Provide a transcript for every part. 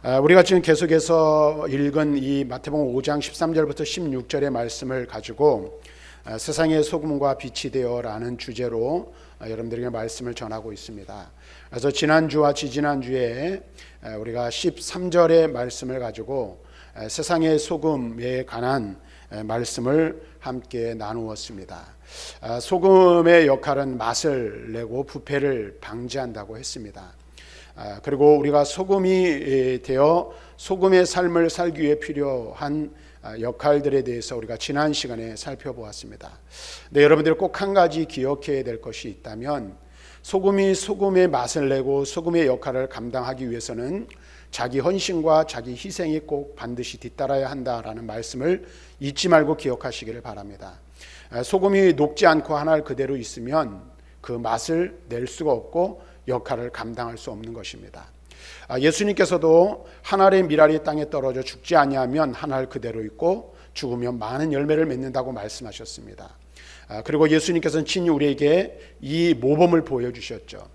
우리가 지금 계속해서 읽은 이 마태복음 5장 13절부터 16절의 말씀을 가지고 세상의 소금과 빛이 되어라는 주제로 여러분들에게 말씀을 전하고 있습니다. 그래서 지난주와 지지난주에 우리가 13절의 말씀을 가지고 세상의 소금에 관한 말씀을 함께 나누었습니다. 소금의 역할은 맛을 내고 부패를 방지한다고 했습니다. 그리고 우리가 소금이 되어 소금의 삶을 살기 위해 필요한 역할들에 대해서 우리가 지난 시간에 살펴보았습니다. 근데 여러분들 꼭 한 가지 기억해야 될 것이 있다면, 소금이 소금의 맛을 내고 소금의 역할을 감당하기 위해서는 자기 헌신과 자기 희생이 꼭 반드시 뒤따라야 한다라는 말씀을 잊지 말고 기억하시기를 바랍니다. 소금이 녹지 않고 하나 그대로 있으면 그 맛을 낼 수가 없고 역할을 감당할 수 없는 것입니다. 예수님께서도 한 알의 밀알이 땅에 떨어져 죽지 아니하면 한 알 그대로 있고 죽으면 많은 열매를 맺는다고 말씀하셨습니다. 그리고 예수님께서는 친히 우리에게 이 모범을 보여주셨죠.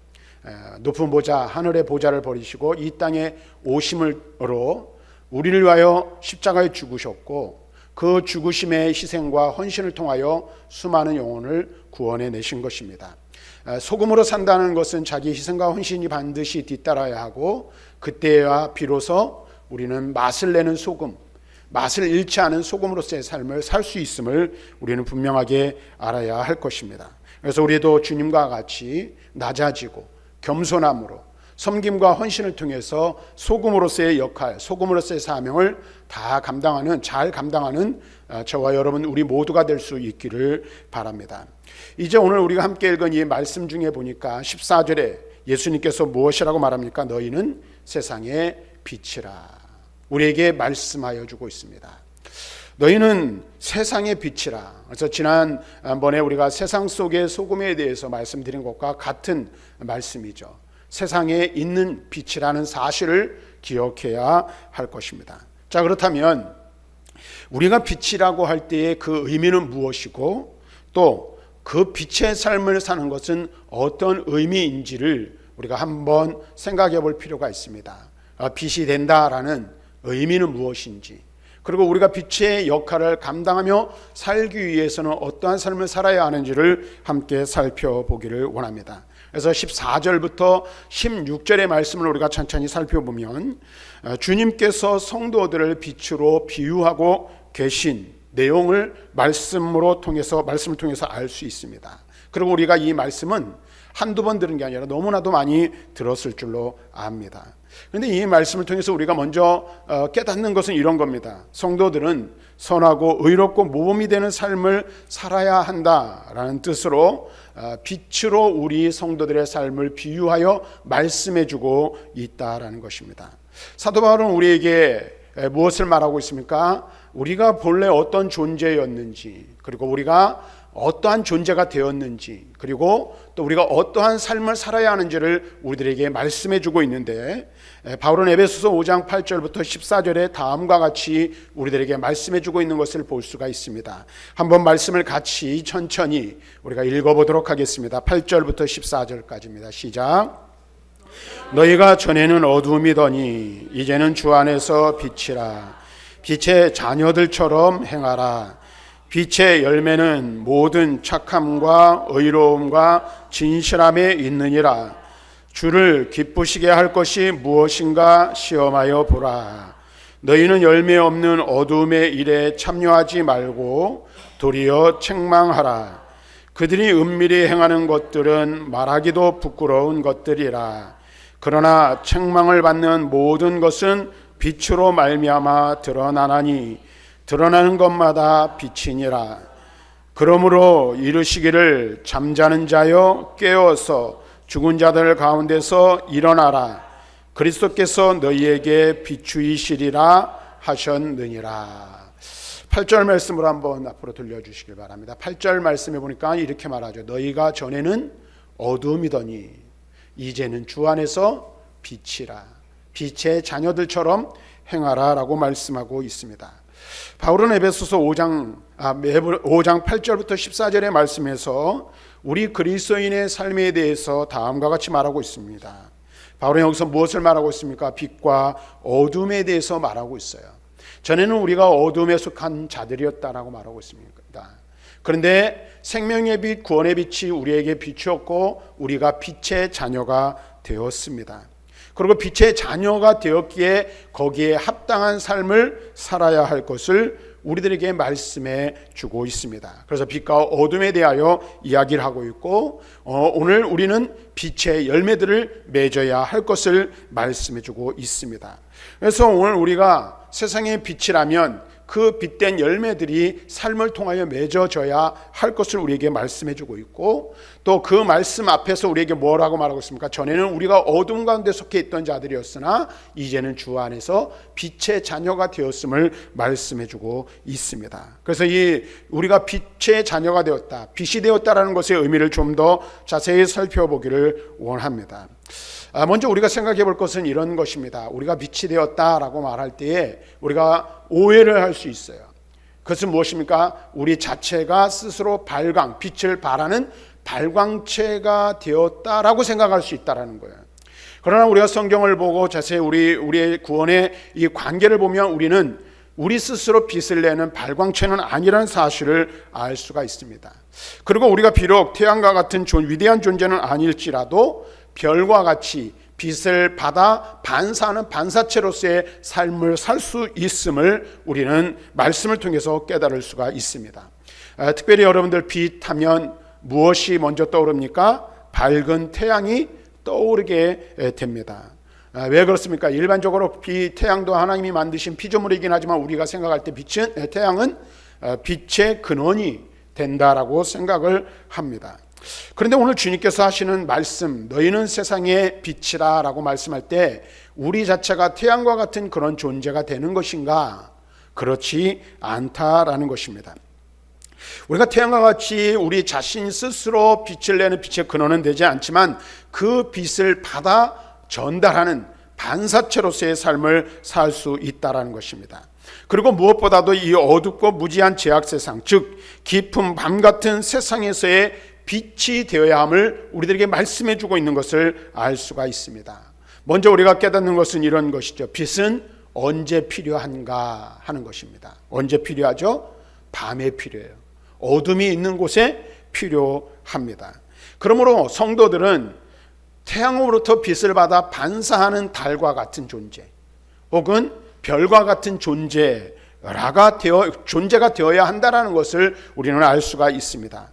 높은 보좌, 하늘의 보좌를 버리시고 이 땅에 오심으로 우리를 위하여 십자가에 죽으셨고, 그 죽으심의 희생과 헌신을 통하여 수많은 영혼을 구원해 내신 것입니다. 소금으로 산다는 것은 자기 희생과 헌신이 반드시 뒤따라야 하고, 그때야 비로소 우리는 맛을 내는 소금, 맛을 잃지 않은 소금으로서의 삶을 살 수 있음을 우리는 분명하게 알아야 할 것입니다. 그래서 우리도 주님과 같이 낮아지고 겸손함으로 섬김과 헌신을 통해서 소금으로서의 역할, 소금으로서의 사명을 다 잘 감당하는 저와 여러분 우리 모두가 될 수 있기를 바랍니다. 이제 오늘 우리가 함께 읽은 이 말씀 중에 보니까 14절에 예수님께서 무엇이라고 말합니까? 너희는 세상의 빛이라. 우리에게 말씀하여 주고 있습니다. 너희는 세상의 빛이라. 그래서 지난번에 우리가 세상 속의 소금에 대해서 말씀드린 것과 같은 말씀이죠. 세상에 있는 빛이라는 사실을 기억해야 할 것입니다. 자, 그렇다면 우리가 빛이라고 할 때의 그 의미는 무엇이고, 또 그 빛의 삶을 사는 것은 어떤 의미인지를 우리가 한번 생각해 볼 필요가 있습니다. 빛이 된다라는 의미는 무엇인지, 그리고 우리가 빛의 역할을 감당하며 살기 위해서는 어떠한 삶을 살아야 하는지를 함께 살펴보기를 원합니다. 그래서 14절부터 16절의 말씀을 우리가 천천히 살펴보면 주님께서 성도들을 빛으로 비유하고 계신 내용을 말씀을 통해서 알 수 있습니다. 그리고 우리가 이 말씀은 한두 번 들은 게 아니라 너무나도 많이 들었을 줄로 압니다. 그런데 이 말씀을 통해서 우리가 먼저 깨닫는 것은 이런 겁니다. 성도들은 선하고 의롭고 모범이 되는 삶을 살아야 한다라는 뜻으로 빛으로 우리 성도들의 삶을 비유하여 말씀해주고 있다라는 것입니다. 사도 바울은 우리에게 무엇을 말하고 있습니까? 우리가 본래 어떤 존재였는지, 그리고 우리가 어떠한 존재가 되었는지, 그리고 또 우리가 어떠한 삶을 살아야 하는지를 우리들에게 말씀해 주고 있는데, 바울은 에베소서 5장 8절부터 14절에 다음과 같이 우리들에게 말씀해 주고 있는 것을 볼 수가 있습니다. 한번 말씀을 같이 천천히 우리가 읽어보도록 하겠습니다. 8절부터 14절까지입니다. 시작. 너희가 전에는 어두움이더니 이제는 주 안에서 빛이라. 빛의 자녀들처럼 행하라. 빛의 열매는 모든 착함과 의로움과 진실함에 있느니라. 주를 기쁘시게 할 것이 무엇인가 시험하여 보라. 너희는 열매 없는 어두움의 일에 참여하지 말고 도리어 책망하라. 그들이 은밀히 행하는 것들은 말하기도 부끄러운 것들이라. 그러나 책망을 받는 모든 것은 빛으로 말미암아 드러나나니 드러나는 것마다 빛이니라. 그러므로 이르시기를 잠자는 자여 깨어서 죽은 자들 가운데서 일어나라. 그리스도께서 너희에게 비추이시리라 하셨느니라. 8절 말씀으로 한번 앞으로 들려주시길 바랍니다. 8절 말씀에 보니까 이렇게 말하죠. 너희가 전에는 어두움이더니 이제는 주 안에서 빛이라. 빛의 자녀들처럼 행하라 라고 말씀하고 있습니다. 바울은 에베소서 5장 8절부터 14절의 말씀에서 우리 그리스도인의 삶에 대해서 다음과 같이 말하고 있습니다. 바울은 여기서 무엇을 말하고 있습니까? 빛과 어둠에 대해서 말하고 있어요. 전에는 우리가 어둠에 속한 자들이었다라고 말하고 있습니다. 그런데 생명의 빛, 구원의 빛이 우리에게 비추었고 우리가 빛의 자녀가 되었습니다. 그리고 빛의 자녀가 되었기에 거기에 합당한 삶을 살아야 할 것을 우리들에게 말씀해 주고 있습니다. 그래서 빛과 어둠에 대하여 이야기를 하고 있고 오늘 우리는 빛의 열매들을 맺어야 할 것을 말씀해 주고 있습니다. 그래서 오늘 우리가 세상의 빛이라면 그 빛된 열매들이 삶을 통하여 맺어져야 할 것을 우리에게 말씀해 주고 있고 또 그 말씀 앞에서 우리에게 뭐라고 말하고 있습니까? 전에는 우리가 어둠 가운데 속해 있던 자들이었으나 이제는 주 안에서 빛의 자녀가 되었음을 말씀해 주고 있습니다. 그래서 우리가 빛의 자녀가 되었다, 빛이 되었다라는 것의 의미를 좀 더 자세히 살펴보기를 원합니다. 먼저 우리가 생각해 볼 것은 이런 것입니다. 우리가 빛이 되었다라고 말할 때에 우리가 오해를 할 수 있어요. 그것은 무엇입니까? 우리 자체가 스스로 발광, 빛을 발하는 발광체가 되었다라고 생각할 수 있다라는 거예요. 그러나 우리가 성경을 보고 자세히 우리의 구원의 이 관계를 보면 우리는 우리 스스로 빛을 내는 발광체는 아니라는 사실을 알 수가 있습니다. 그리고 우리가 비록 태양과 같은 위대한 존재는 아닐지라도 별과 같이 빛을 받아 반사하는 반사체로서의 삶을 살 수 있음을 우리는 말씀을 통해서 깨달을 수가 있습니다. 특별히 여러분들 빛하면 무엇이 먼저 떠오릅니까? 밝은 태양이 떠오르게 됩니다. 왜 그렇습니까? 일반적으로 태양도 하나님이 만드신 피조물이긴 하지만 우리가 생각할 때 태양은 빛의 근원이 된다라고 생각을 합니다. 그런데 오늘 주님께서 하시는 말씀, 너희는 세상의 빛이라 라고 말씀할 때 우리 자체가 태양과 같은 그런 존재가 되는 것인가? 그렇지 않다라는 것입니다. 우리가 태양과 같이 우리 자신 스스로 빛을 내는 빛의 근원은 되지 않지만 그 빛을 받아 전달하는 반사체로서의 삶을 살 수 있다라는 것입니다. 그리고 무엇보다도 이 어둡고 무지한 죄악 세상, 즉 깊은 밤 같은 세상에서의 빛이 되어야 함을 우리들에게 말씀해 주고 있는 것을 알 수가 있습니다. 먼저 우리가 깨닫는 것은 이런 것이죠. 빛은 언제 필요한가 하는 것입니다. 언제 필요하죠? 밤에 필요해요. 어둠이 있는 곳에 필요합니다. 그러므로 성도들은 태양으로부터 빛을 받아 반사하는 달과 같은 존재 혹은 별과 같은 존재가 되어야 한다는 것을 우리는 알 수가 있습니다.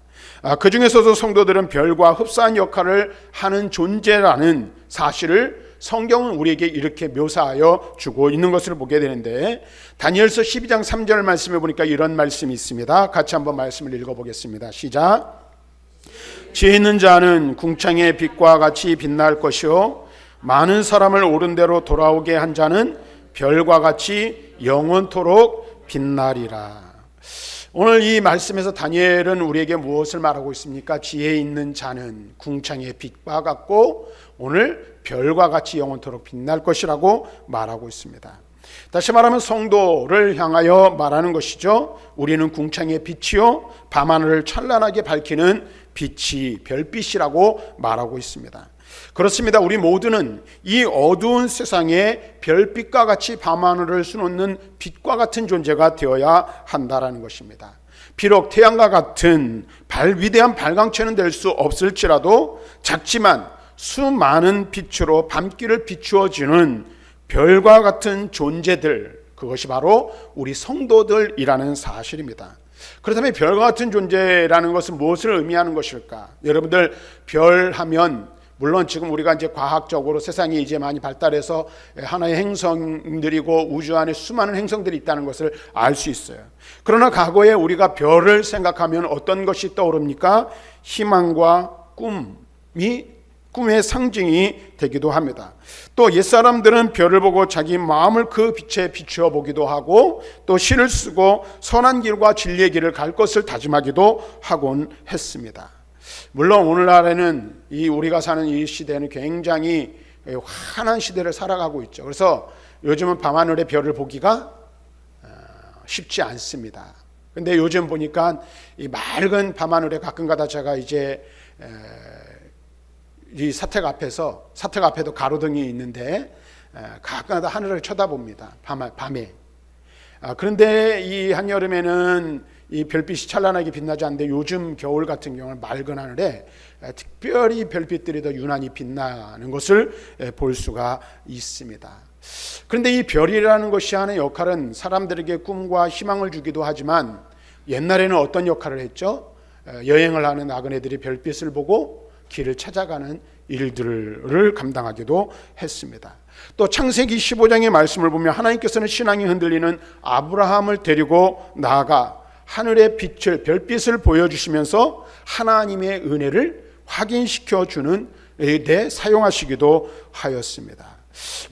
그 중에서도 성도들은 별과 흡사한 역할을 하는 존재라는 사실을 성경은 우리에게 이렇게 묘사하여 주고 있는 것을 보게 되는데 다니엘서 12장 3절 말씀에 보니까 이런 말씀이 있습니다. 같이 한번 말씀을 읽어보겠습니다. 시작. 지혜 있는 자는 궁창의 빛과 같이 빛날 것이요 많은 사람을 옳은 대로 돌아오게 한 자는 별과 같이 영원토록 빛나리라. 오늘 이 말씀에서 다니엘은 우리에게 무엇을 말하고 있습니까? 지혜 있는 자는 궁창의 빛과 같고 오늘 별과 같이 영원토록 빛날 것이라고 말하고 있습니다. 다시 말하면 성도를 향하여 말하는 것이죠. 우리는 궁창의 빛이요 밤하늘을 찬란하게 밝히는 빛이 별빛이라고 말하고 있습니다. 그렇습니다. 우리 모두는 이 어두운 세상에 별빛과 같이 밤하늘을 수놓는 빛과 같은 존재가 되어야 한다라는 것입니다. 비록 태양과 같은 위대한 발광체는 될 수 없을지라도 작지만 수많은 빛으로 밤길을 비추어주는 별과 같은 존재들, 그것이 바로 우리 성도들이라는 사실입니다. 그렇다면 별과 같은 존재라는 것은 무엇을 의미하는 것일까? 여러분들 별 하면 물론 지금 우리가 이제 과학적으로 세상이 이제 많이 발달해서 하나의 행성들이고 우주 안에 수많은 행성들이 있다는 것을 알 수 있어요. 그러나 과거에 우리가 별을 생각하면 어떤 것이 떠오릅니까? 희망과 꿈의 상징이 되기도 합니다. 또 옛사람들은 별을 보고 자기 마음을 그 빛에 비추어 보기도 하고 또 시를 쓰고 선한 길과 진리의 길을 갈 것을 다짐하기도 하곤 했습니다. 물론 오늘날에는 우리가 사는 이 시대는 굉장히 환한 시대를 살아가고 있죠. 그래서 요즘은 밤하늘의 별을 보기가 쉽지 않습니다. 근데 요즘 보니까 이 맑은 밤하늘에 가끔가다 제가 이제 이 사택 앞에도 가로등이 있는데 가끔가다 하늘을 쳐다봅니다. 밤에. 그런데 이 한여름에는 이 별빛이 찬란하게 빛나지 않는데 요즘 겨울 같은 경우는 맑은 하늘에 특별히 별빛들이 더 유난히 빛나는 것을 볼 수가 있습니다. 그런데 이 별이라는 것이 하는 역할은 사람들에게 꿈과 희망을 주기도 하지만 옛날에는 어떤 역할을 했죠? 여행을 하는 나그네들이 별빛을 보고 길을 찾아가는 일들을 감당하기도 했습니다. 또 창세기 15장의 말씀을 보면 하나님께서는 신앙이 흔들리는 아브라함을 데리고 나아가 하늘의 빛을 별빛을 보여주시면서 하나님의 은혜를 확인시켜 주는 데 사용하시기도 하였습니다.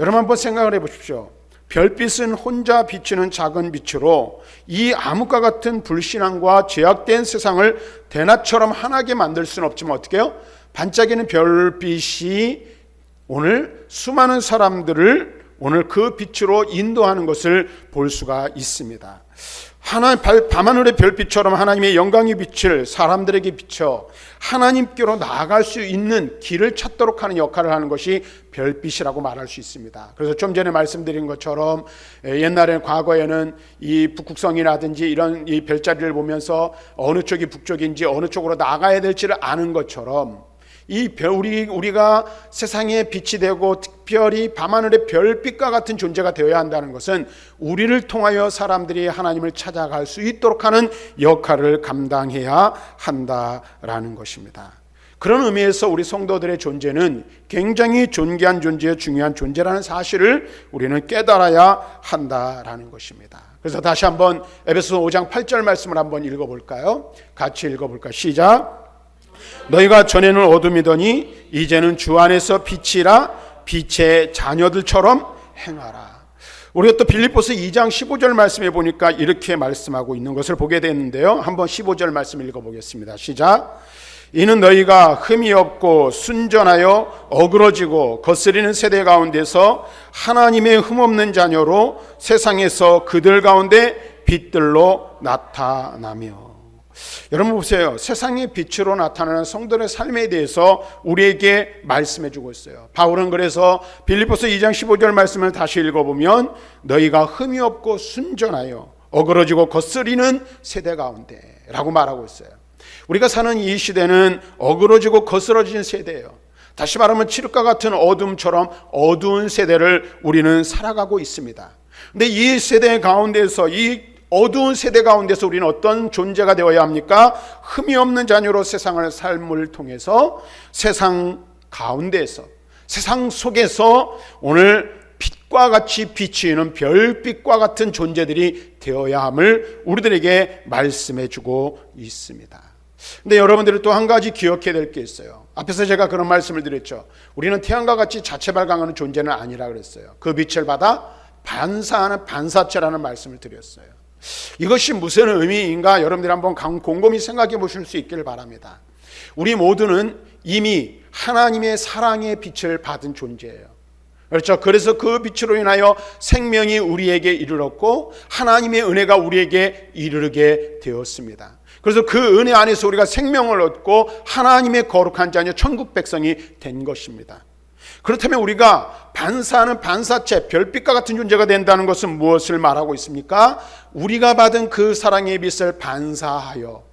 여러분 한번 생각을 해보십시오. 별빛은 혼자 비치는 작은 빛으로 이 암흑과 같은 불신앙과 죄악된 세상을 대낮처럼 환하게 만들 수는 없지만 어떻게 해요? 반짝이는 별빛이 오늘 수많은 사람들을 오늘 그 빛으로 인도하는 것을 볼 수가 있습니다. 밤하늘의 별빛처럼 하나님의 영광의 빛을 사람들에게 비춰 하나님께로 나아갈 수 있는 길을 찾도록 하는 역할을 하는 것이 별빛이라고 말할 수 있습니다. 그래서 좀 전에 말씀드린 것처럼 옛날에 과거에는 이 북극성이라든지 이런 이 별자리를 보면서 어느 쪽이 북쪽인지 어느 쪽으로 나가야 될지를 아는 것처럼 이 우리가 세상에 빛이 되고 특별히 밤하늘의 별빛과 같은 존재가 되어야 한다는 것은 우리를 통하여 사람들이 하나님을 찾아갈 수 있도록 하는 역할을 감당해야 한다라는 것입니다. 그런 의미에서 우리 성도들의 존재는 굉장히 존귀한 존재, 중요한 존재라는 사실을 우리는 깨달아야 한다라는 것입니다. 그래서 다시 한번 에베소서 5장 8절 말씀을 한번 읽어볼까요? 같이 읽어볼까요? 시작. 너희가 전에는 어둠이더니 이제는 주 안에서 빛이라 빛의 자녀들처럼 행하라. 우리가 또 빌립보서 2장 15절 말씀에 보니까 이렇게 말씀하고 있는 것을 보게 되는데요. 한번 15절 말씀 읽어보겠습니다. 시작. 이는 너희가 흠이 없고 순전하여 어그러지고 거스리는 세대 가운데서 하나님의 흠없는 자녀로 세상에서 그들 가운데 빛들로 나타나며. 여러분 보세요. 세상의 빛으로 나타나는 성도의 삶에 대해서 우리에게 말씀해 주고 있어요. 바울은 그래서 빌립보서 2장 15절 말씀을 다시 읽어보면 너희가 흠이 없고 순전하여 어그러지고 거스리는 세대 가운데 라고 말하고 있어요. 우리가 사는 이 시대는 어그러지고 거스러진 세대예요. 다시 말하면 칠흑과 같은 어둠처럼 어두운 세대를 우리는 살아가고 있습니다. 근데 이 세대 가운데서 이 어두운 세대 가운데서 우리는 어떤 존재가 되어야 합니까? 흠이 없는 자녀로 세상을 삶을 통해서 세상 가운데에서 세상 속에서 오늘 빛과 같이 비치는 별빛과 같은 존재들이 되어야 함을 우리들에게 말씀해 주고 있습니다. 근데 여러분들이 또 한 가지 기억해야 될 게 있어요. 앞에서 제가 그런 말씀을 드렸죠. 우리는 태양과 같이 자체 발광하는 존재는 아니라 그랬어요. 그 빛을 받아 반사하는 반사체라는 말씀을 드렸어요. 이것이 무슨 의미인가 여러분들이 한번 곰곰이 생각해 보실 수 있기를 바랍니다. 우리 모두는 이미 하나님의 사랑의 빛을 받은 존재예요. 그렇죠. 그래서 그 빛으로 인하여 생명이 우리에게 이르렀고 하나님의 은혜가 우리에게 이르게 되었습니다. 그래서 그 은혜 안에서 우리가 생명을 얻고 하나님의 거룩한 자녀 천국 백성이 된 것입니다. 그렇다면 우리가 반사하는 반사체, 별빛과 같은 존재가 된다는 것은 무엇을 말하고 있습니까? 우리가 받은 그 사랑의 빛을 반사하여,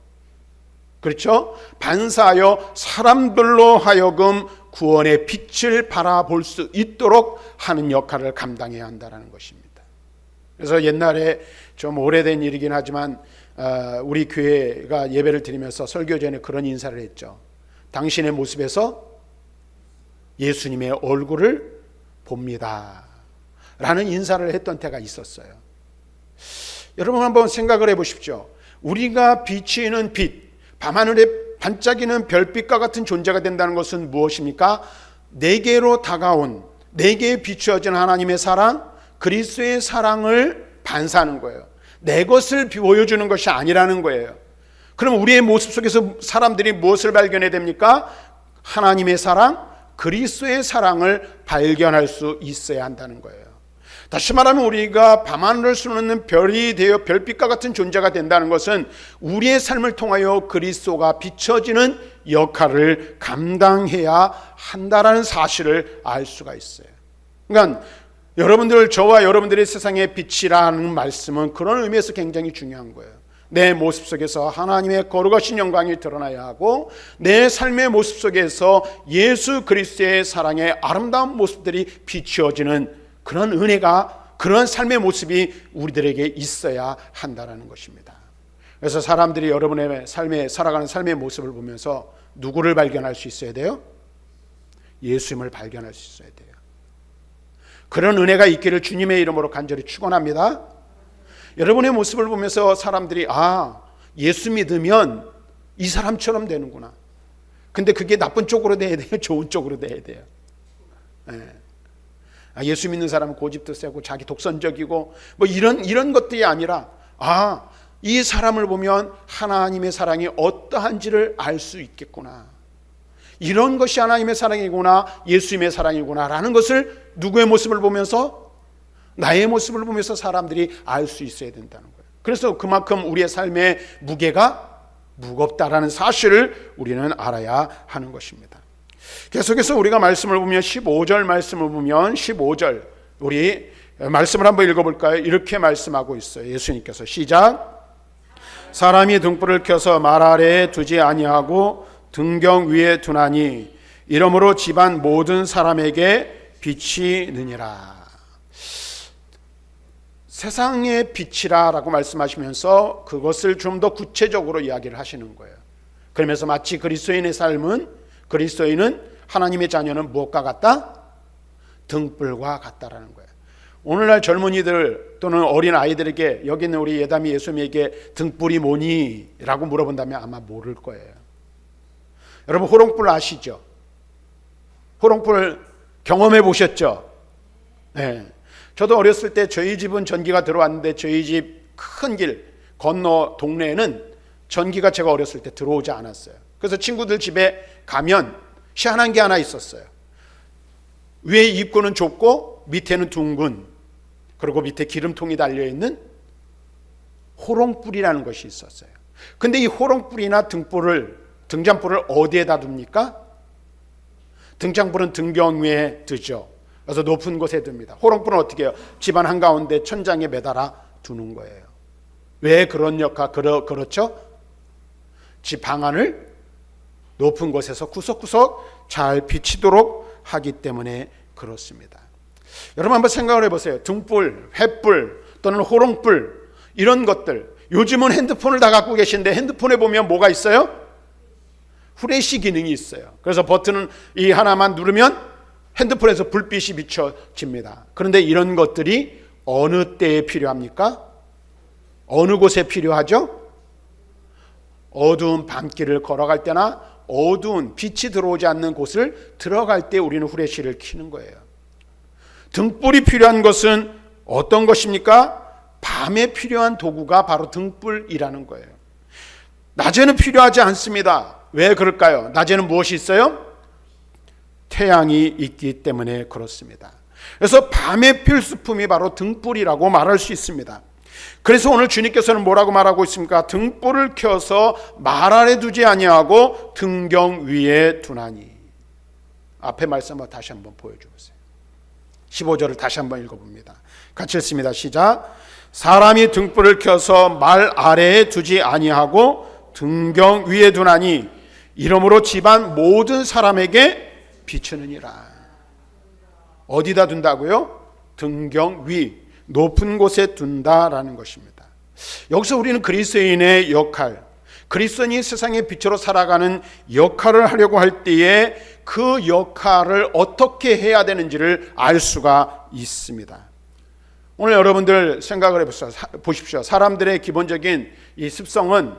그렇죠? 반사하여 사람들로 하여금 구원의 빛을 바라볼 수 있도록 하는 역할을 감당해야 한다는 것입니다. 그래서 옛날에 좀 오래된 일이긴 하지만 우리 교회가 예배를 드리면서 설교 전에 그런 인사를 했죠. 당신의 모습에서 예수님의 얼굴을 봅니다 라는 인사를 했던 때가 있었어요. 여러분 한번 생각을 해보십시오. 우리가 비치는 빛, 밤하늘에 반짝이는 별빛과 같은 존재가 된다는 것은 무엇입니까? 내게로 다가온, 내게에 비추어진 하나님의 사랑, 그리스도의 사랑을 반사하는 거예요. 내 것을 보여주는 것이 아니라는 거예요. 그럼 우리의 모습 속에서 사람들이 무엇을 발견해야 됩니까? 하나님의 사랑, 그리스도의 사랑을 발견할 수 있어야 한다는 거예요. 다시 말하면 우리가 밤하늘을 수놓는 별이 되어 별빛과 같은 존재가 된다는 것은 우리의 삶을 통하여 그리스도가 비춰지는 역할을 감당해야 한다라는 사실을 알 수가 있어요. 그러니까 여러분들, 저와 여러분들의 세상의 빛이라는 말씀은 그런 의미에서 굉장히 중요한 거예요. 내 모습 속에서 하나님의 거룩하신 영광이 드러나야 하고, 내 삶의 모습 속에서 예수 그리스도의 사랑의 아름다운 모습들이 비추어지는 그런 은혜가, 그런 삶의 모습이 우리들에게 있어야 한다는 것입니다. 그래서 사람들이 여러분의 삶에, 살아가는 삶의 모습을 보면서 누구를 발견할 수 있어야 돼요? 예수님을 발견할 수 있어야 돼요. 그런 은혜가 있기를 주님의 이름으로 간절히 축원합니다. 여러분의 모습을 보면서 사람들이 예수 믿으면 이 사람처럼 되는구나. 근데 그게 나쁜 쪽으로 돼야 돼요? 좋은 쪽으로 돼야 돼요? 예수 믿는 사람은 고집도 세고 자기 독선적이고 뭐 이런 것들이 아니라 이 사람을 보면 하나님의 사랑이 어떠한지를 알 수 있겠구나. 이런 것이 하나님의 사랑이구나, 예수님의 사랑이구나 라는 것을 누구의 모습을 보면서? 나의 모습을 보면서 사람들이 알 수 있어야 된다는 거예요. 그래서 그만큼 우리의 삶의 무게가 무겁다라는 사실을 우리는 알아야 하는 것입니다. 계속해서 우리가 말씀을 보면 15절 말씀을 보면 15절 우리 말씀을 한번 읽어볼까요? 이렇게 말씀하고 있어요. 예수님께서 시작. 사람이 등불을 켜서 말 아래에 두지 아니하고 등경 위에 두나니 이러므로 집안 모든 사람에게 빛이 느니라. 세상의 빛이라고 말씀하시면서 그것을 좀 더 구체적으로 이야기를 하시는 거예요. 그러면서 마치 그리스도인의 삶은, 그리스도인은 하나님의 자녀는 무엇과 같다? 등불과 같다라는 거예요. 오늘날 젊은이들 또는 어린 아이들에게, 여기 있는 우리 예담이 예수님에게 등불이 뭐니? 라고 물어본다면 아마 모를 거예요. 여러분 호롱불 아시죠? 호롱불 경험해 보셨죠? 네. 저도 어렸을 때 저희 집은 전기가 들어왔는데 저희 집 큰 길 건너 동네에는 전기가 제가 어렸을 때 들어오지 않았어요. 그래서 친구들 집에 가면 희한한 게 하나 있었어요. 위에 입구는 좁고 밑에는 둥근, 그리고 밑에 기름통이 달려있는 호롱불이라는 것이 있었어요. 근데 이 호롱불이나 등잔불을 어디에다 둡니까? 등잔불은 등경 위에 두죠. 그래서 높은 곳에 둡니다. 호롱불은 어떻게 해요? 집안 한가운데 천장에 매달아 두는 거예요. 왜 그런 역할, 그렇죠? 집 방안을 높은 곳에서 구석구석 잘 비치도록 하기 때문에 그렇습니다. 여러분 한번 생각을 해보세요. 등불, 횃불 또는 호롱불 이런 것들, 요즘은 핸드폰을 다 갖고 계신데 핸드폰에 보면 뭐가 있어요? 후레쉬 기능이 있어요. 그래서 버튼은 이 하나만 누르면 핸드폰에서 불빛이 비춰집니다. 그런데 이런 것들이 어느 때에 필요합니까? 어느 곳에 필요하죠? 어두운 밤길을 걸어갈 때나 어두운 빛이 들어오지 않는 곳을 들어갈 때 우리는 후레쉬를 켜는 거예요. 등불이 필요한 것은 어떤 것입니까? 밤에 필요한 도구가 바로 등불이라는 거예요. 낮에는 필요하지 않습니다. 왜 그럴까요? 낮에는 무엇이 있어요? 태양이 있기 때문에 그렇습니다. 그래서 밤의 필수품이 바로 등불이라고 말할 수 있습니다. 그래서 오늘 주님께서는 뭐라고 말하고 있습니까? 등불을 켜서 말 아래 두지 아니하고 등경 위에 두나니. 앞에 말씀을 다시 한번 보여주세요. 15절을 다시 한번 읽어봅니다. 같이 읽습니다. 시작. 사람이 등불을 켜서 말 아래에 두지 아니하고 등경 위에 두나니 이러므로 집안 모든 사람에게 비추느니라. 어디다 둔다고요? 등경 위, 높은 곳에 둔다라는 것입니다. 여기서 우리는 그리스도인의 역할, 그리스도인이 세상의 빛으로 살아가는 역할을 하려고 할 때에 그 역할을 어떻게 해야 되는지를 알 수가 있습니다. 오늘 여러분들 생각을 해보십시오. 사람들의 기본적인 이 습성은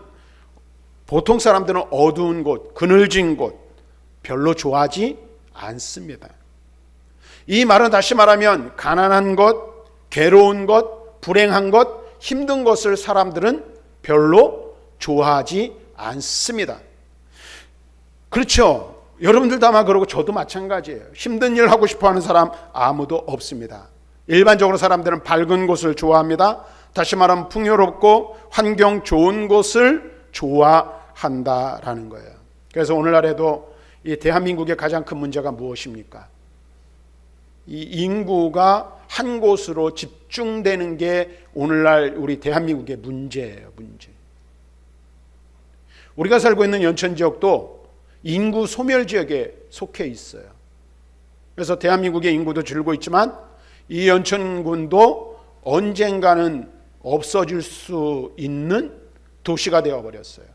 보통 사람들은 어두운 곳, 그늘진 곳 별로 좋아하지 않습니다. 이 말은 다시 말하면 가난한 것, 괴로운 것, 불행한 것, 힘든 것을 사람들은 별로 좋아하지 않습니다. 그렇죠? 여러분들도 아마 그러고 저도 마찬가지예요. 힘든 일 하고 싶어 하는 사람 아무도 없습니다. 일반적으로 사람들은 밝은 곳을 좋아합니다. 다시 말하면 풍요롭고 환경 좋은 곳을 좋아한다라는 거예요. 그래서 오늘날에도 이 대한민국의 가장 큰 문제가 무엇입니까? 이 인구가 한 곳으로 집중되는 게 오늘날 우리 대한민국의 문제예요. 문제. 우리가 살고 있는 연천 지역도 인구 소멸 지역에 속해 있어요. 그래서 대한민국의 인구도 줄고 있지만 이 연천군도 언젠가는 없어질 수 있는 도시가 되어버렸어요.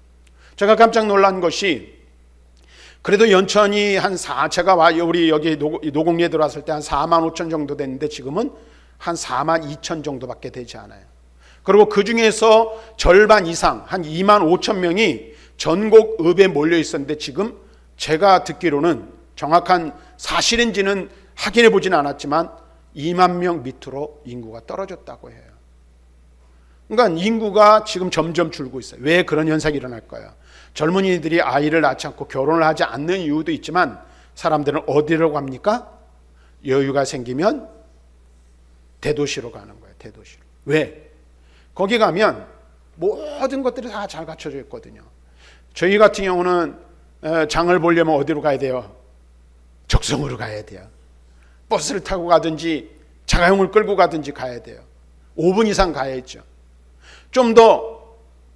제가 깜짝 놀란 것이 그래도 연천이 제가 우리 여기 노곡리에 들어왔을 때 한 4만 5천 정도 됐는데 지금은 한 4만 2천 정도밖에 되지 않아요. 그리고 그 중에서 절반 이상 한 2만 5천 명이 전곡읍에 몰려 있었는데 지금 제가 듣기로는 정확한 사실인지는 확인해 보지는 않았지만 2만 명 밑으로 인구가 떨어졌다고 해요. 그러니까 인구가 지금 점점 줄고 있어요. 왜 그런 현상이 일어날까요? 젊은이들이 아이를 낳지 않고 결혼을 하지 않는 이유도 있지만 사람들은 어디로 갑니까? 여유가 생기면 대도시로 가는 거예요. 대도시로. 왜? 거기 가면 모든 것들이 다 잘 갖춰져 있거든요. 저희 같은 경우는 장을 보려면 어디로 가야 돼요? 적성으로 가야 돼요. 버스를 타고 가든지 자가용을 끌고 가든지 가야 돼요. 5분 이상 가야죠. 좀 더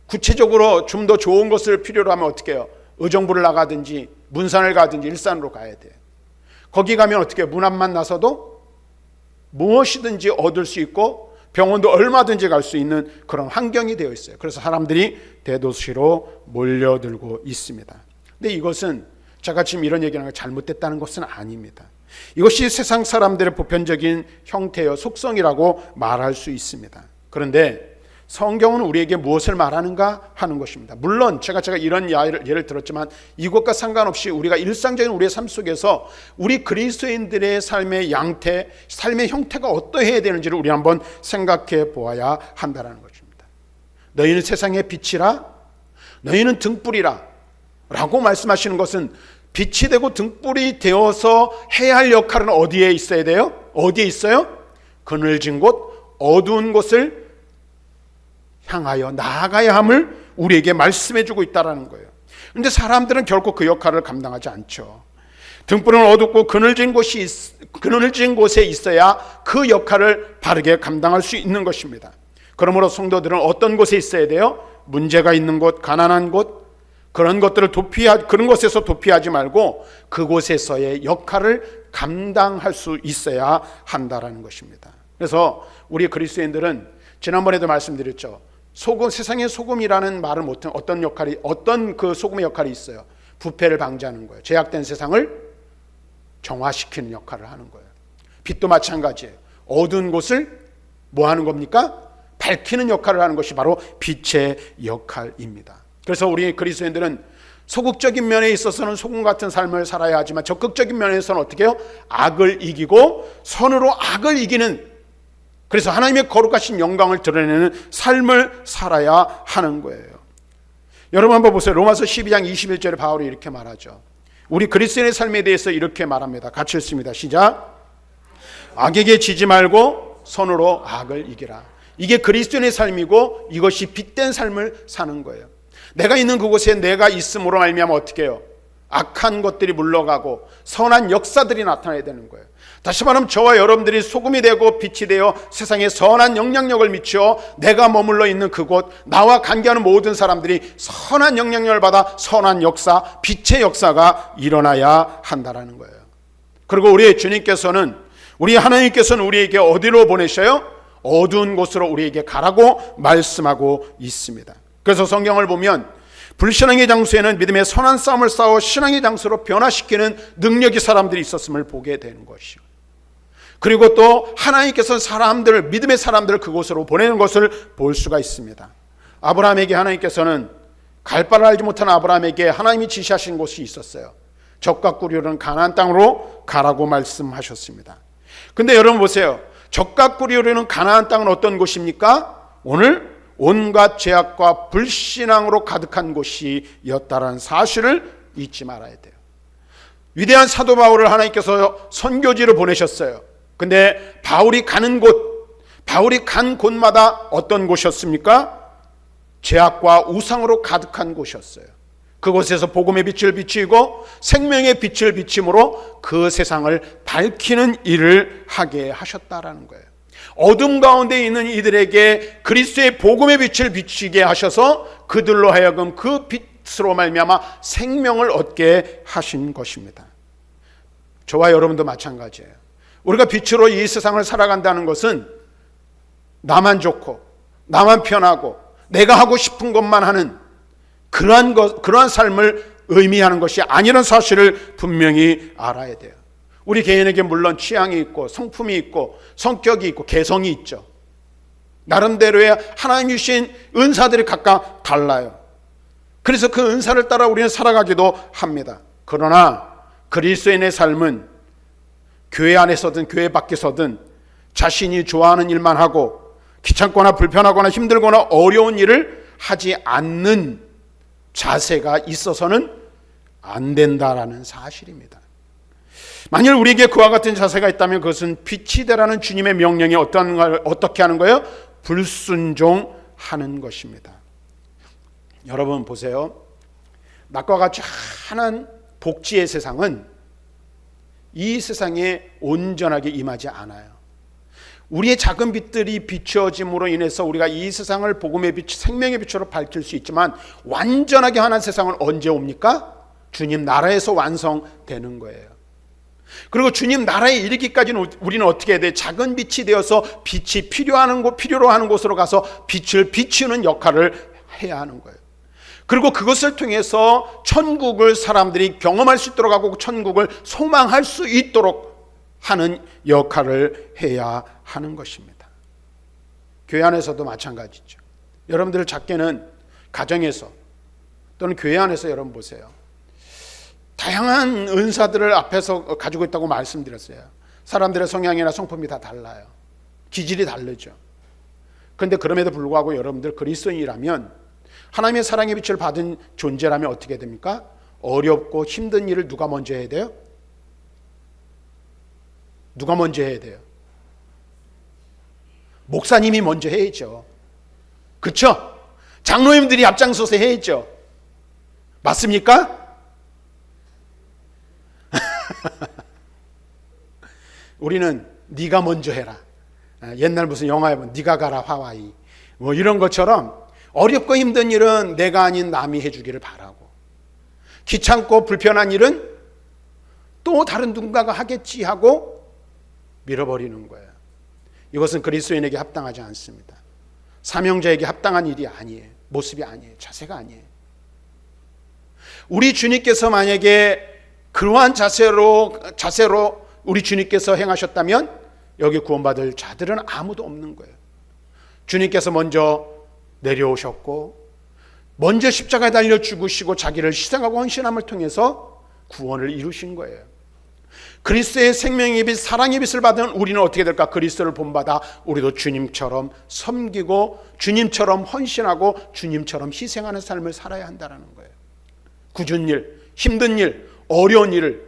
구체적으로 좀 더 좋은 것을 필요로 하면 어떻게 해요? 의정부를 나가든지 문산을 가든지 일산으로 가야 돼요. 거기 가면 어떻게 해요? 문 앞만 나서도 무엇이든지 얻을 수 있고 병원도 얼마든지 갈 수 있는 그런 환경이 되어 있어요. 그래서 사람들이 대도시로 몰려들고 있습니다. 근데 이것은 제가 지금 이런 얘기하는 게 잘못됐다는 것은 아닙니다. 이것이 세상 사람들의 보편적인 형태여 속성이라고 말할 수 있습니다. 그런데 성경은 우리에게 무엇을 말하는가 하는 것입니다. 물론 제가 이런 예를 들었지만 이것과 상관없이 우리가 일상적인 우리의 삶 속에서 우리 그리스도인들의 삶의 양태, 삶의 형태가 어떠해야 되는지를 우리 한번 생각해 보아야 한다는 것입니다. 너희는 세상의 빛이라, 너희는 등불이라 라고 말씀하시는 것은 빛이 되고 등불이 되어서 해야 할 역할은 어디에 있어야 돼요? 어디에 있어요? 그늘진 곳, 어두운 곳을 향하여 나아가야 함을 우리에게 말씀해주고 있다는 거예요. 그런데 사람들은 결코 그 역할을 감당하지 않죠. 등불은 어둡고 그늘진 곳에 있어야 그 역할을 바르게 감당할 수 있는 것입니다. 그러므로 성도들은 어떤 곳에 있어야 돼요? 문제가 있는 곳, 가난한 곳, 그런 곳에서 도피하지 말고 그곳에서의 역할을 감당할 수 있어야 한다는 것입니다. 그래서 우리 그리스도인들은 지난번에도 말씀드렸죠. 세상의 소금이라는 말을 못한 어떤 그 소금의 역할이 있어요. 부패를 방지하는 거예요. 죄악된 세상을 정화시키는 역할을 하는 거예요. 빛도 마찬가지예요. 어두운 곳을 뭐 하는 겁니까? 밝히는 역할을 하는 것이 바로 빛의 역할입니다. 그래서 우리 그리스도인들은 소극적인 면에 있어서는 소금 같은 삶을 살아야 하지만 적극적인 면에서는 어떻게 해요? 악을 이기고 선으로 악을 이기는, 그래서 하나님의 거룩하신 영광을 드러내는 삶을 살아야 하는 거예요. 여러분 한번 보세요. 로마서 12장 21절에 바울이 이렇게 말하죠. 우리 그리스도인의 삶에 대해서 이렇게 말합니다. 같이 읽습니다. 시작. 악에게 지지 말고 선으로 악을 이기라. 이게 그리스도인의 삶이고 이것이 빛된 삶을 사는 거예요. 내가 있는 그곳에 내가 있음으로 말미암아 어떻게 해요? 악한 것들이 물러가고 선한 역사들이 나타나야 되는 거예요. 다시 말하면 저와 여러분들이 소금이 되고 빛이 되어 세상에 선한 영향력을 미쳐 내가 머물러 있는 그곳, 나와 관계하는 모든 사람들이 선한 영향력을 받아 선한 역사, 빛의 역사가 일어나야 한다는 거예요. 그리고 우리의 주님께서는, 우리 하나님께서는 우리에게 어디로 보내셔요? 어두운 곳으로 우리에게 가라고 말씀하고 있습니다. 그래서 성경을 보면 불신앙의 장소에는 믿음의 선한 싸움을 싸워 신앙의 장소로 변화시키는 능력이 사람들이 있었음을 보게 되는 것이요. 그리고 또 하나님께서 믿음의 사람들을 그곳으로 보내는 것을 볼 수가 있습니다. 아브라함에게 하나님께서는 갈 바를 알지 못한 아브라함에게 하나님이 지시하신 곳이 있었어요. 적과 꿀이오르는 가나안 땅으로 가라고 말씀하셨습니다. 근데 여러분 보세요. 적과 꿀이오르는 가나안 땅은 어떤 곳입니까? 오늘 온갖 죄악과 불신앙으로 가득한 곳이었다라는 사실을 잊지 말아야 돼요. 위대한 사도 바울을 하나님께서 선교지로 보내셨어요. 근데 바울이 간 곳마다 어떤 곳이었습니까? 죄악과 우상으로 가득한 곳이었어요. 그곳에서 복음의 빛을 비추고 생명의 빛을 비침으로 그 세상을 밝히는 일을 하게 하셨다라는 거예요. 어둠 가운데 있는 이들에게 그리스도의 복음의 빛을 비추게 하셔서 그들로 하여금 그 빛으로 말미암아 생명을 얻게 하신 것입니다. 저와 여러분도 마찬가지예요. 우리가 빛으로 이 세상을 살아간다는 것은 나만 좋고 나만 편하고 내가 하고 싶은 것만 하는 그러한 삶을 의미하는 것이 아니라는 사실을 분명히 알아야 돼요. 우리 개인에게 물론 취향이 있고 성품이 있고 성격이 있고 개성이 있죠. 나름대로의 하나님 주신 은사들이 각각 달라요. 그래서 그 은사를 따라 우리는 살아가기도 합니다. 그러나 그리스도인의 삶은 교회 안에서든 교회 밖에서든 자신이 좋아하는 일만 하고 귀찮거나 불편하거나 힘들거나 어려운 일을 하지 않는 자세가 있어서는 안 된다라는 사실입니다. 만일 우리에게 그와 같은 자세가 있다면 그것은 빛이 되라는 주님의 명령에 어떻게 하는 거예요? 불순종하는 것입니다. 여러분 보세요. 낮과 같이 환한 복지의 세상은 이 세상에 온전하게 임하지 않아요. 우리의 작은 빛들이 비추어짐으로 인해서 우리가 이 세상을 복음의 빛, 생명의 빛으로 밝힐 수 있지만 완전하게 환한 세상은 언제 옵니까? 주님 나라에서 완성되는 거예요. 그리고 주님 나라에 이르기까지는 우리는 어떻게 해야 돼? 작은 빛이 되어서 빛이 필요로 하는 곳으로 가서 빛을 비추는 역할을 해야 하는 거예요. 그리고 그것을 통해서 천국을 사람들이 경험할 수 있도록 하고 천국을 소망할 수 있도록 하는 역할을 해야 하는 것입니다. 교회 안에서도 마찬가지죠. 여러분들 작게는 가정에서 또는 교회 안에서 여러분 보세요. 다양한 은사들을 앞에서 가지고 있다고 말씀드렸어요. 사람들의 성향이나 성품이 다 달라요. 기질이 다르죠. 그런데 그럼에도 불구하고 여러분들 그리스도인이라면 하나님의 사랑의 빛을 받은 존재라면 어떻게 됩니까? 어렵고 힘든 일을 누가 먼저 해야 돼요? 누가 먼저 해야 돼요? 목사님이 먼저 해야죠. 그렇죠? 장로님들이 앞장서서 해야죠. 맞습니까? 우리는 네가 먼저 해라. 옛날 무슨 영화에 보면 네가 가라 하와이 뭐 이런 것처럼 어렵고 힘든 일은 내가 아닌 남이 해주기를 바라고 귀찮고 불편한 일은 또 다른 누군가가 하겠지 하고 밀어버리는 거예요. 이것은 그리스도인에게 합당하지 않습니다. 사명자에게 합당한 일이 아니에요. 모습이 아니에요. 자세가 아니에요. 우리 주님께서 만약에 그러한 자세로 우리 주님께서 행하셨다면 여기 구원받을 자들은 아무도 없는 거예요. 주님께서 먼저 내려오셨고 먼저 십자가에 달려 죽으시고 자기를 희생하고 헌신함을 통해서 구원을 이루신 거예요. 그리스도의 생명의 빛, 사랑의 빛을 받은 우리는 어떻게 될까? 그리스도를 본받아 우리도 주님처럼 섬기고 주님처럼 헌신하고 주님처럼 희생하는 삶을 살아야 한다는 거예요. 굳은 일, 힘든 일, 어려운 일을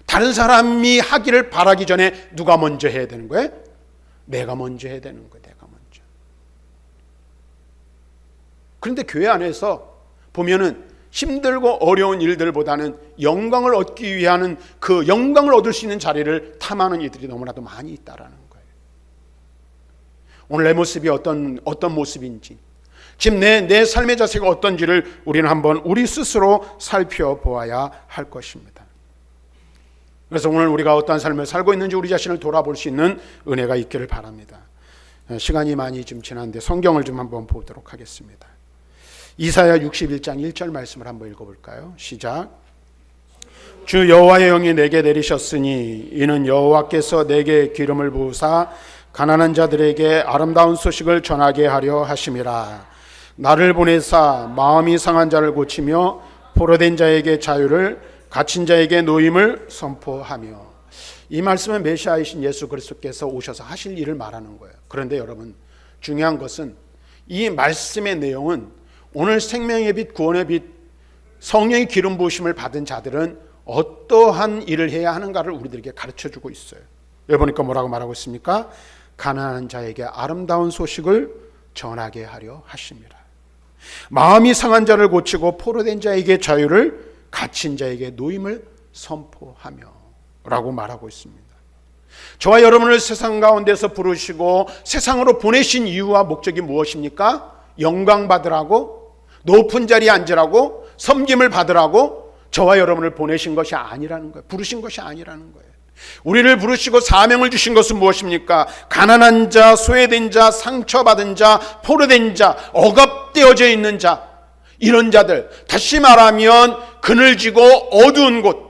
다른 사람이 하기를 바라기 전에 누가 먼저 해야 되는 거예요? 내가 먼저 해야 되는 거예요. 내가 먼저. 그런데 교회 안에서 보면은 힘들고 어려운 일들보다는 영광을 얻기 위한 그 영광을 얻을 수 있는 자리를 탐하는 이들이 너무나도 많이 있다라는 거예요. 오늘 내 모습이 어떤 모습인지, 지금 내 삶의 자세가 어떤지를 우리는 한번 우리 스스로 살펴보아야 할 것입니다. 그래서 오늘 우리가 어떠한 삶을 살고 있는지 우리 자신을 돌아볼 수 있는 은혜가 있기를 바랍니다. 시간이 많이 좀 지났는데 성경을 좀 한번 보도록 하겠습니다. 이사야 61장 1절 말씀을 한번 읽어볼까요? 시작. 주 여호와의 영이 내게 내리셨으니 이는 여호와께서 내게 기름을 부으사 가난한 자들에게 아름다운 소식을 전하게 하려 하심이라. 나를 보내사 마음이 상한 자를 고치며 포로된 자에게 자유를 갇힌 자에게 노임을 선포하며. 이 말씀은 메시아이신 예수 그리스도께서 오셔서 하실 일을 말하는 거예요. 그런데 여러분 중요한 것은 이 말씀의 내용은 오늘 생명의 빛, 구원의 빛, 성령의 기름 부으심을 받은 자들은 어떠한 일을 해야 하는가를 우리들에게 가르쳐주고 있어요. 여기 보니까 뭐라고 말하고 있습니까? 가난한 자에게 아름다운 소식을 전하게 하려 하심이라. 마음이 상한 자를 고치고 포로된 자에게 자유를, 갇힌 자에게 노임을 선포하며 라고 말하고 있습니다. 저와 여러분을 세상 가운데서 부르시고 세상으로 보내신 이유와 목적이 무엇입니까? 영광 받으라고, 높은 자리에 앉으라고, 섬김을 받으라고 저와 여러분을 보내신 것이 아니라는 거예요. 부르신 것이 아니라는 거예요. 우리를 부르시고 사명을 주신 것은 무엇입니까? 가난한 자, 소외된 자, 상처받은 자, 포로된 자, 억압되어져 있는 자, 이런 자들, 다시 말하면 그늘지고 어두운 곳,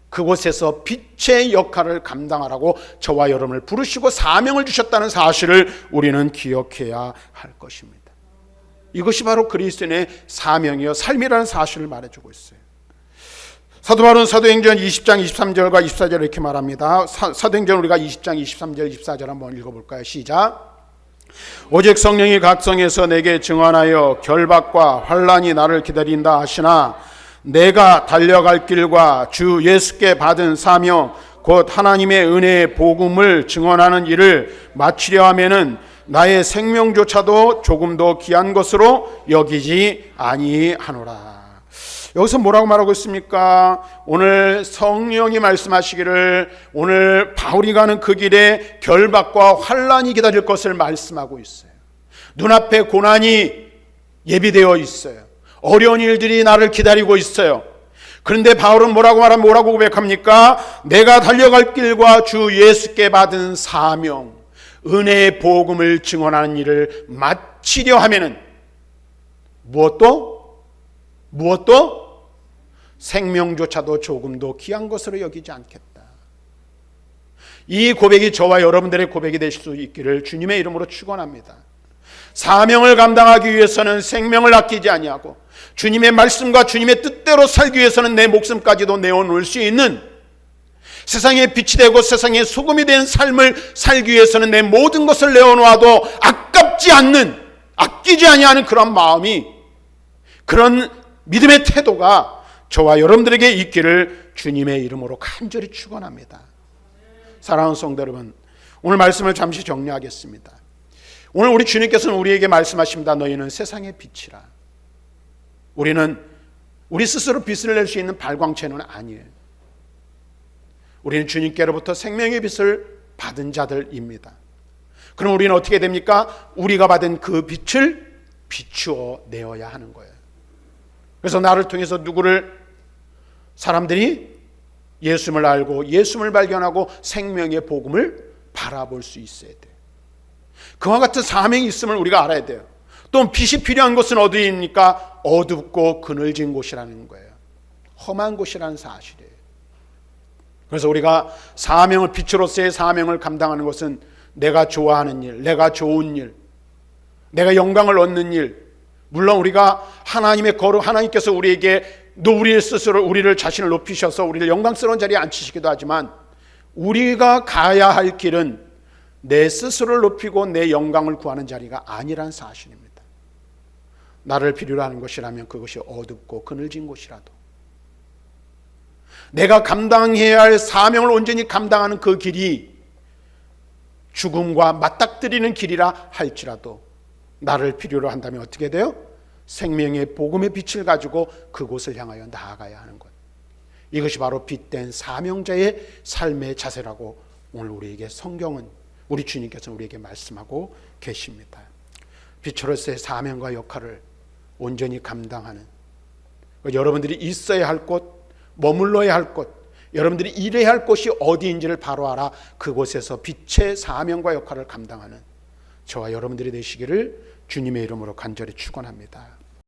그곳에서 빛의 역할을 감당하라고 저와 여러분을 부르시고 사명을 주셨다는 사실을 우리는 기억해야 할 것입니다. 이것이 바로 그리스도인의 사명이요 삶이라는 사실을 말해주고 있어요. 사도 바울은 사도행전 20장 23절과 24절 이렇게 말합니다. 사도행전 우리가 20장 23절 24절 한번 읽어볼까요? 시작. 오직 성령이 각 성에서 내게 증언하여 결박과 환난이 나를 기다린다 하시나 내가 달려갈 길과 주 예수께 받은 사명 곧 하나님의 은혜의 복음을 증언하는 일을 마치려 하면은 나의 생명조차도 조금도 귀한 것으로 여기지 아니하노라. 여기서 뭐라고 말하고 있습니까? 오늘 성령이 말씀하시기를 오늘 바울이 가는 그 길에 결박과 환난이 기다릴 것을 말씀하고 있어요. 눈앞에 고난이 예비되어 있어요. 어려운 일들이 나를 기다리고 있어요. 그런데 바울은 뭐라고 고백합니까? 내가 달려갈 길과 주 예수께 받은 사명, 은혜의 복음을 증언하는 일을 마치려 하면은 무엇도 생명조차도 조금도 귀한 것으로 여기지 않겠다. 이 고백이 저와 여러분들의 고백이 되실 수 있기를 주님의 이름으로 축원합니다. 사명을 감당하기 위해서는 생명을 아끼지 아니하고 주님의 말씀과 주님의 뜻대로 살기 위해서는 내 목숨까지도 내어놓을 수 있는, 세상의 빛이 되고 세상의 소금이 된 삶을 살기 위해서는 내 모든 것을 내어놓아도 아깝지 않는, 아끼지 아니하는 그런 마음이, 그런 믿음의 태도가 저와 여러분들에게 있기를 주님의 이름으로 간절히 축원합니다. 사랑하는 성도 여러분, 오늘 말씀을 잠시 정리하겠습니다. 오늘 우리 주님께서는 우리에게 말씀하십니다. 너희는 세상의 빛이라. 우리는 우리 스스로 빛을 낼 수 있는 발광체는 아니에요. 우리는 주님께로부터 생명의 빛을 받은 자들입니다. 그럼 우리는 어떻게 됩니까? 우리가 받은 그 빛을 비추어 내어야 하는 거예요. 그래서 나를 통해서 사람들이 예수님을 알고 예수님을 발견하고 생명의 복음을 바라볼 수 있어야 돼요. 그와 같은 사명이 있음을 우리가 알아야 돼요. 또 빛이 필요한 곳은 어디입니까? 어둡고 그늘진 곳이라는 거예요. 험한 곳이라는 사실이에요. 그래서 우리가 사명을, 빛으로서의 사명을 감당하는 것은 내가 좋아하는 일, 내가 좋은 일, 내가 영광을 얻는 일, 물론 우리가 하나님의 거룩, 하나님께서 우리에게 우리 스스로 우리를 자신을 높이셔서 우리를 영광스러운 자리에 앉히시기도 하지만 우리가 가야 할 길은 내 스스로를 높이고 내 영광을 구하는 자리가 아니란 사실입니다. 나를 필요로 하는 것이라면 그것이 어둡고 그늘진 곳이라도, 내가 감당해야 할 사명을 온전히 감당하는 그 길이 죽음과 맞닥뜨리는 길이라 할지라도 나를 필요로 한다면 어떻게 돼요? 생명의 복음의 빛을 가지고 그곳을 향하여 나아가야 하는 것. 이것이 바로 빛된 사명자의 삶의 자세라고 오늘 우리에게 성경은, 우리 주님께서 우리에게 말씀하고 계십니다. 빛으로서의 사명과 역할을 온전히 감당하는, 여러분들이 있어야 할 곳, 머물러야 할 곳, 여러분들이 일해야 할 곳이 어디인지를 바로 알아 그곳에서 빛의 사명과 역할을 감당하는 저와 여러분들이 되시기를 주님의 이름으로 간절히 축원합니다.